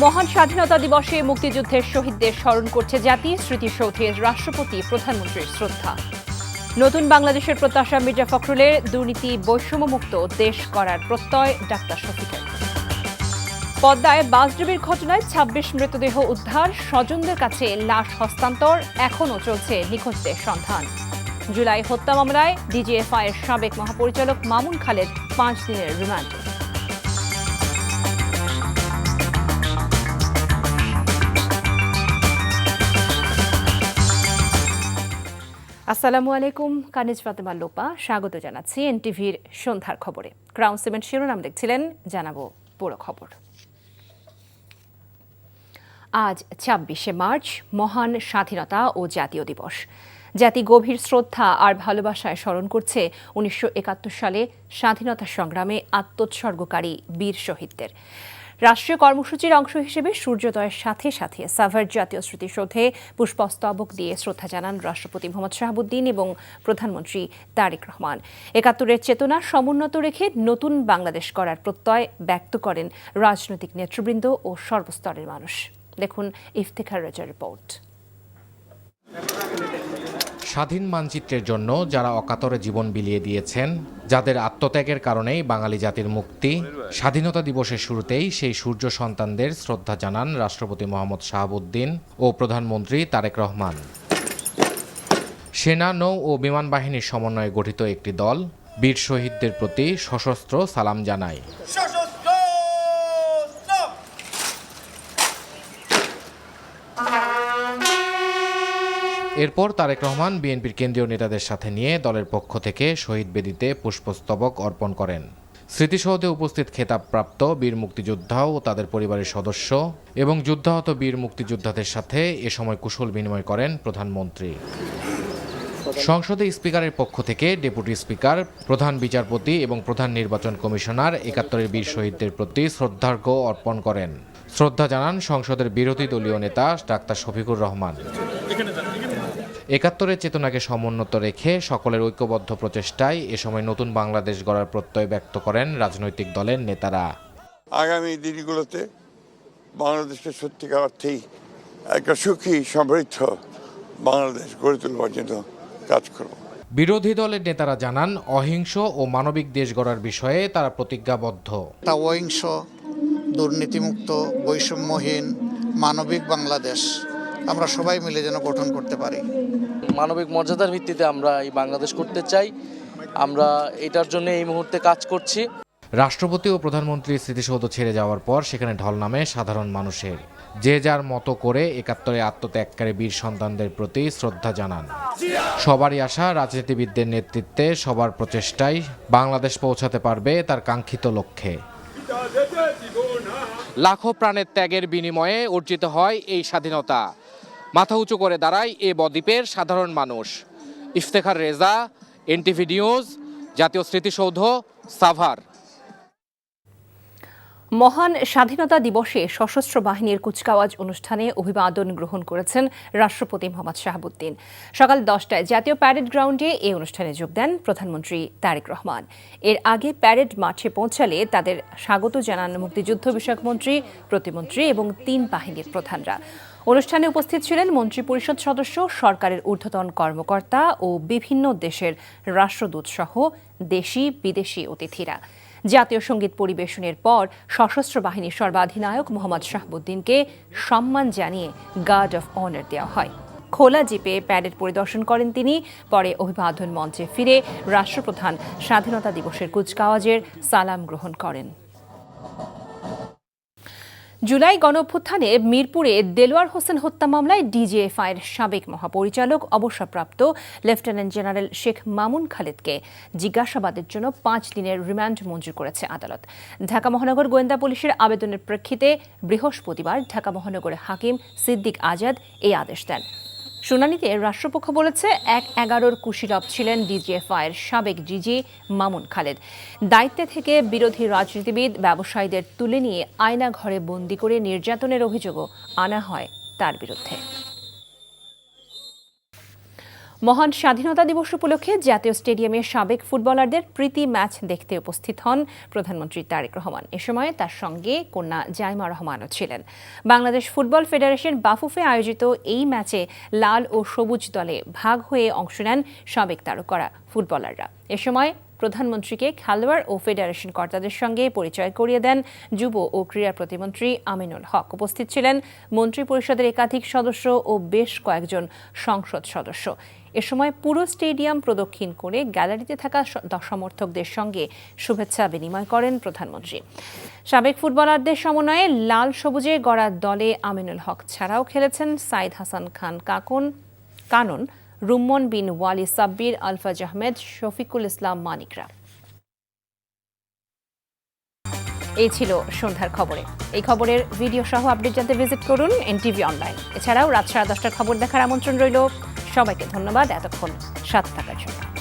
মহান স্বাধীনতা দিবসে মুক্তিযুদ্ধের শহীদদের স্মরণ করছে জাতীয় স্মৃতিসৌধে রাষ্ট্রপতি প্রধানমন্ত্রীর শ্রদ্ধা। নতুন বাংলাদেশের প্রত্যাশা মির্জা ফখরুলের দুর্নীতি বৈষম্যমুক্ত দেশ করার প্রত্যয় ডাক্তার শফিকের। পদ্মায় বাসডুবির ঘটনায় ২৬ মৃতদেহ উদ্ধার, স্বজনদের কাছে লাশ হস্তান্তর, এখনও চলছে নিখোঁজদের সন্ধান। জুলাই হত্যা মামলায় ডিজিএফআই এর সাবেক মহাপরিচালক মামুন খালেদ ৫ দিনের রিমান্ডে। আসসালামু আলাইকুম, কানিজ ফাতেমা লোপা স্বাগত জানাচ্ছি এনটিভির সন্ধ্যার খবরে। ক্রাউন সিমেন্ট শিরোনাম দেখছিলেন, জানাবো পুরো খবর। আজ ২৬শে মার্চ, মহান স্বাধীনতা ও জাতীয় দিবস। জাতি গভীর শ্রদ্ধা আর ভালোবাসায় স্মরণ করছে ১৯৭১ সালে স্বাধীনতা সংগ্রামে আত্মোৎসর্গকারী বীর শহীদদের। রাষ্ট্রীয় কর্মসূচির অংশ হিসেবে সূর্যোদয়ের সাথে সাথে সাভার জাতীয় স্মৃতিসৌধে পুষ্পস্তবক দিয়ে শ্রদ্ধা জানান রাষ্ট্রপতি মোহাম্মদ শাহাবুদ্দিন এবং প্রধানমন্ত্রী তারেক রহমান। ৭১-এর চেতনা সমুন্নত রেখে নতুন বাংলাদেশ গড়ার প্রত্যয় ব্যক্ত করেন রাজনৈতিক নেতৃবৃন্দ ও সর্বস্তরের মানুষ। দেখুন ইফতেখার রেজার রিপোর্ট। স্বাধীন মানচিত্রের জন্য যারা অকাতরে জীবন বিলিয়ে দিয়েছেন, যাদের আত্মত্যাগের কারণেই বাঙালি জাতির মুক্তি, স্বাধীনতা দিবসের শুরুতেই সেই সূর্য সন্তানদের শ্রদ্ধা জানান রাষ্ট্রপতি মোহাম্মদ শাহাবুদ্দিন ও প্রধানমন্ত্রী তারেক রহমান। সেনা, নৌ ও বিমান বাহিনীর সমন্বয়ে গঠিত একটি দল বীর শহীদদের প্রতি সশস্ত্র সালাম জানায়। এরপর তারেক রহমান বিএনপির কেন্দ্রীয় নেতাদের সাথে নিয়ে দলের পক্ষ থেকে শহীদ বেদিতে পুষ্পস্তবক অর্পণ করেন। স্মৃতিসৌধে উপস্থিত খেতাবপ্রাপ্ত বীর মুক্তিযোদ্ধা ও তাদের পরিবারের সদস্য এবং যুদ্ধাহত বীর মুক্তিযোদ্ধাদের সাথে এ সময় কুশল বিনিময় করেন প্রধানমন্ত্রী। সংসদে স্পিকারের পক্ষ থেকে ডেপুটি স্পিকার, প্রধান বিচারপতি এবং প্রধান নির্বাচন কমিশনার ৭১-এর বীর শহীদদের প্রতি শ্রদ্ধার্ঘ্য অর্পণ করেন। শ্রদ্ধা জানান সংসদের বিরোধী দলীয় নেতা ডাক্তার শফিকুর রহমান। ৭১-এর চেতনাকে সমুন্নত রেখে সকলের ঐক্যবদ্ধ প্রচেষ্টায় এ সময় নতুন বাংলাদেশ গড়ার প্রত্যয় ব্যক্ত করেন রাজনৈতিক দলের নেতারা। আগামী দিনগুলোতে বাংলাদেশকে সত্যিকার অর্থেই একটা সুখী সমৃদ্ধ বাংলাদেশ গড়ে তোলবার জন্য কাজ করব। বিরোধী দলের নেতারা জানান, অহিংস ও মানবিক দেশ গড়ার বিষয়ে তারা প্রতিজ্ঞাবদ্ধ। তা অহিংস, দুর্নীতিমুক্ত, বৈষম্যহীন, মানবিক বাংলাদেশ আমরা সবাই মিলে যেন গঠন করতে পারি। মানবিক মর্যাদার ভিত্তিতে আমরা এই বাংলাদেশ করতে চাই। আমরা এটার জন্য এই মুহূর্তে কাজ করছি। রাষ্ট্রপতি ও প্রধানমন্ত্রীর স্মৃতিসৌধ ছেড়ে যাওয়ার পর সেখানে ঢল নামে সাধারণ মানুষের। যে যার মতো করে ৭১-এ আত্মত্যাগকারী বীর সন্তানদের প্রতি শ্রদ্ধা জানান। সবারই আশা, রাজনীতিবিদদের নেতৃত্বে সবার প্রচেষ্টায় বাংলাদেশ পৌঁছাতে পারবে তার কাঙ্ক্ষিত লক্ষ্যে। লাখো প্রাণের ত্যাগের বিনিময়ে অর্জিত হয় এই স্বাধীনতা। মাথা উঁচু করে দাঁড়ায় এ বদ্বীপের সাধারণ মানুষ। ইফতেখার রেজা, এনটিভি নিউজ, জাতীয় স্মৃতিসৌধ, সাভার। মহান স্বাধীনতা দিবসে সশস্ত্র বাহিনীর কুচকাওয়াজ অনুষ্ঠানে অভিবাদন গ্রহণ করেছেন রাষ্ট্রপতি মোহাম্মদ শাহাবুদ্দিন। সকাল ১০টায় জাতীয় প্যারেড গ্রাউন্ডে এই অনুষ্ঠানে যোগ দেন প্রধানমন্ত্রী তারেক রহমান। এর আগে প্যারেড মাঠে পৌঁছালে তাদের স্বাগত জানান মুক্তিযুদ্ধ বিষয়ক মন্ত্রী, প্রতিমন্ত্রী এবং ৩ বাহিনীর প্রধানরা। অনুষ্ঠানে উপস্থিত ছিলেন মন্ত্রিপরিষদ সদস্য, সরকারের ঊর্ধ্বতন কর্মকর্তা ও বিভিন্ন দেশের রাষ্ট্রদূত সহ দেশি বিদেশি অতিথিরা। জাতীয় সঙ্গীত পরিবেশনের পর সশস্ত্র বাহিনীর সর্বাধিনায়ক মোহাম্মদ শাহাবুদ্দিনকে সম্মান জানিয়ে গার্ড অফ অনার দেওয়া হয়। খোলা জিপে প্যারেড পরিদর্শন করেন তিনি। পরে অভিবাদন মঞ্চে ফিরে রাষ্ট্রপ্রধান স্বাধীনতা দিবসের কুচকাওয়াজের সালাম গ্রহণ করেন। জুলাই গণঅভ্যুত্থানে মিরপুরে দেলোয়ার হোসেন হত্যা মামলায় ডিজিএফআইয়ের সাবেক মহাপরিচালক অবসরপ্রাপ্ত লেফটেন্যান্ট জেনারেল শেখ মামুন খালেদকে জিজ্ঞাসাবাদের জন্য ৫ দিনের রিমান্ড মঞ্জুর করেছে আদালত। ঢাকা মহানগর গোয়েন্দা পুলিশের আবেদনের প্রেক্ষিতে বৃহস্পতিবার ঢাকা মহানগরের হাকিম সিদ্দিক আজাদ এই আদেশ দেন। শুনানিতে রাষ্ট্রপক্ষ বলেছে, ১/১১-র কুশীলব ছিলেন ডিজিএফআইয়ের সাবেক ডিজি মামুন খালেদ। দায়িত্বে থেকে বিরোধী রাজনীতিবিদ, ব্যবসায়ীদের তুলে নিয়ে আয়না ঘরে বন্দী করে নির্যাতনের অভিযোগও আনা হয় তার বিরুদ্ধে। মহান স্বাধীনতা দিবস উপলক্ষে জাতীয় স্টেডিয়ামে সাবেক ফুটবলারদের প্রীতি ম্যাচ দেখতে উপস্থিত হন প্রধানমন্ত্রী তারেক রহমান। এ সময় তার সঙ্গে কন্যা জাইমা রহমানও ছিলেন। বাংলাদেশ ফুটবল ফেডারেশন বাফুফে আয়োজিত এই ম্যাচে লাল ও সবুজ দলে ভাগ হয়ে অংশ নেন সাবেক তারকারা ফুটবলাররা। এ সময় প্রধানমন্ত্রীকে খেলোয়াড় ও ফেডারেশন কর্তাদের সঙ্গে পরিচয় করিয়ে দেন যুব ও ক্রীড়া প্রতিমন্ত্রী আমিনুল হক। উপস্থিত ছিলেন মন্ত্রিপরিষদের একাধিক সদস্য ও বেশ কয়েকজন সংসদ সদস্য। এ সময় পুরো স্টেডিয়াম প্রদক্ষিণ করে গ্যালারিতে থাকা সমর্থকদের সঙ্গে শুভেচ্ছা বিনিময় করেন প্রধানমন্ত্রী। সাবেক ফুটবলারদের সমন্বয়ে লাল সবুজে গড়া দলে আমিনুল হক ছাড়াও খেলেছেন সাইদ হাসান খান কানন, রুম্মন বিন ওয়ালি সাব্বির, আলফাজ আহমেদ, শফিকুল ইসলাম মানিকরা। এই ছিল সন্ধ্যার খবরে। এই খবরের ভিডিও সহ আপডেট জানতে ভিজিট করুন এনটিভি অনলাইন। এছাড়াও রাত 10:30টার খবর দেখার আমন্ত্রণ রইল। সবাইকে ধন্যবাদ এতক্ষণ সাথে থাকার জন্য।